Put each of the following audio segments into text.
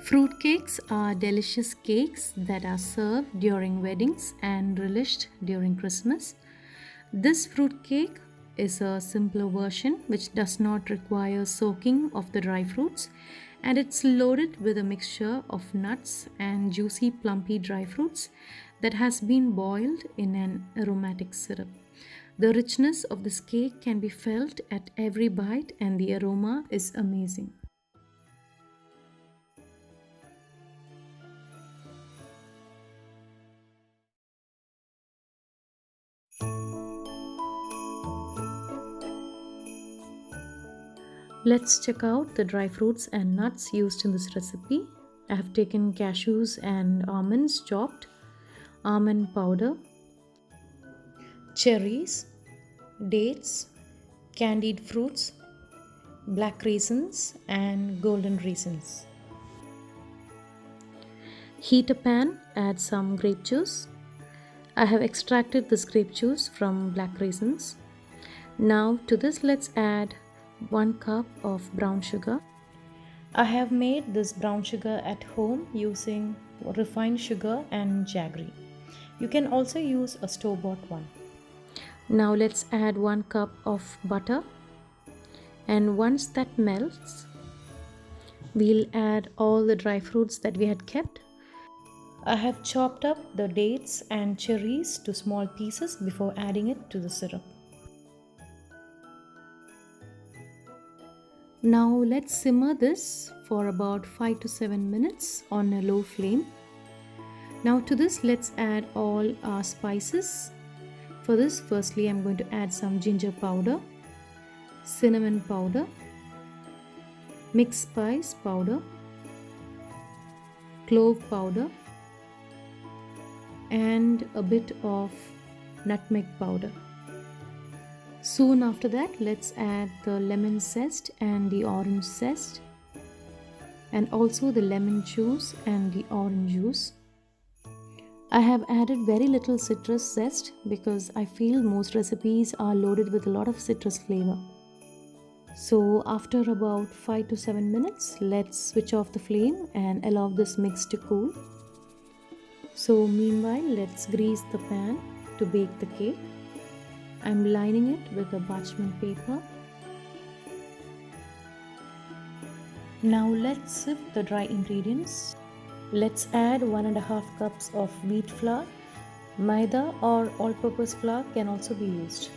Fruit cakes are delicious cakes that are served during weddings and relished during Christmas. This fruit cake is a simpler version which does not require soaking of the dry fruits, and it's loaded with a mixture of nuts and juicy plumpy dry fruits that has been boiled in an aromatic syrup. The richness of this cake can be felt at every bite, and the aroma is amazing. Let's check out the dry fruits and nuts used in this recipe. I have taken cashews and almonds chopped, almond powder, cherries, dates, candied fruits, black raisins, and golden raisins. Heat a pan, add some grape juice. I have extracted this grape juice from black raisins. Now to this let's add 1 cup of brown sugar. I have made this brown sugar at home using refined sugar and jaggery. You can also use a store-bought one. Now let's add 1 cup of butter, and once that melts, we'll add all the dry fruits that we had kept. I have chopped up the dates and cherries to small pieces before adding it to the syrup. Now let's simmer this for about 5 to 7 minutes on a low flame. Now to this let's add all our spices. For this, firstly I'm going to add some ginger powder, cinnamon powder, mixed spice powder, clove powder, and a bit of nutmeg powder. Soon after that, let's add the lemon zest and the orange zest, and also the lemon juice and the orange juice. I have added very little citrus zest because I feel most recipes are loaded with a lot of citrus flavor. So after about 5 to 7 minutes, let's switch off the flame and allow this mix to cool. So meanwhile, let's grease the pan to bake the cake. I'm lining it with a parchment paper. Now let's sift the dry ingredients. Let's add 1.5 cups of wheat flour. Maida or all-purpose flour can also be used.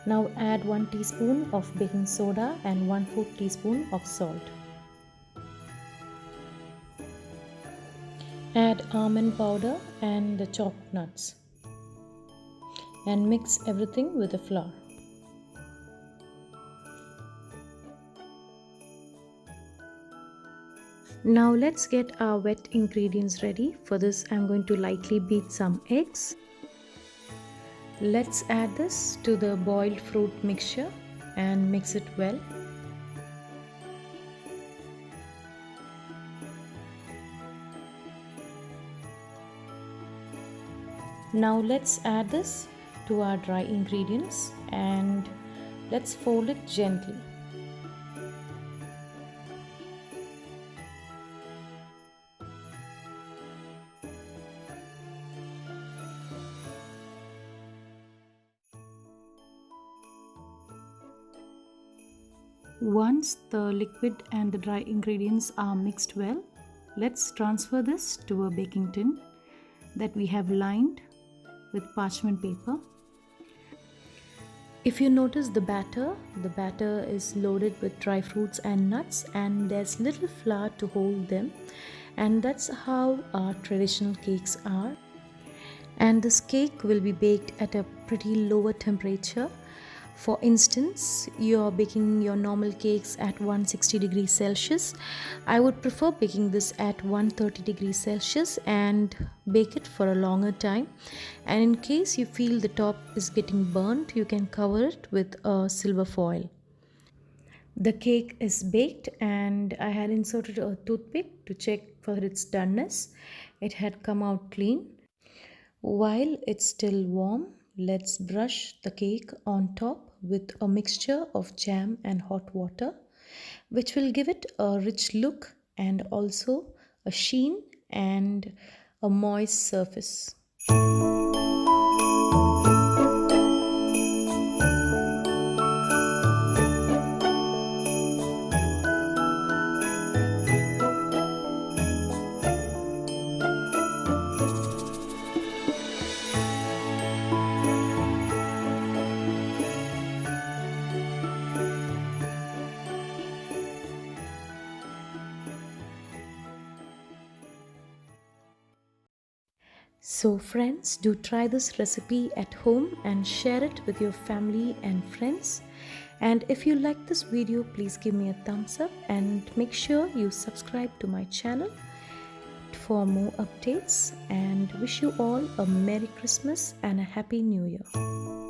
Now add 1 teaspoon of baking soda and 1/4 teaspoon of salt. Add almond powder and the chopped nuts and mix everything with the flour. Now let's get our wet ingredients ready. For this I'm going to lightly beat some eggs. Let's add this to the boiled fruit mixture and mix it well. Now let's add this to our dry ingredients and let's fold it gently. Once the liquid and the dry ingredients are mixed well, let's transfer this to a baking tin that we have lined with parchment paper. If you notice the batter is loaded with dry fruits and nuts, and there's little flour to hold them, and that's how our traditional cakes are. And this cake will be baked at a pretty lower temperature. For instance, you're baking your normal cakes at 160 degrees Celsius. I would prefer baking this at 130 degrees Celsius and bake it for a longer time. And in case you feel the top is getting burnt, you can cover it with a silver foil. The cake is baked and I had inserted a toothpick to check for its doneness. It had come out clean. While it's still warm, let's brush the cake on top with a mixture of jam and hot water, which will give it a rich look and also a sheen, and a moist surface. So friends, do try this recipe at home and share it with your family and friends. And if you like this video, please give me a thumbs up and make sure you subscribe to my channel for more updates, and wish you all a Merry Christmas and a Happy New Year.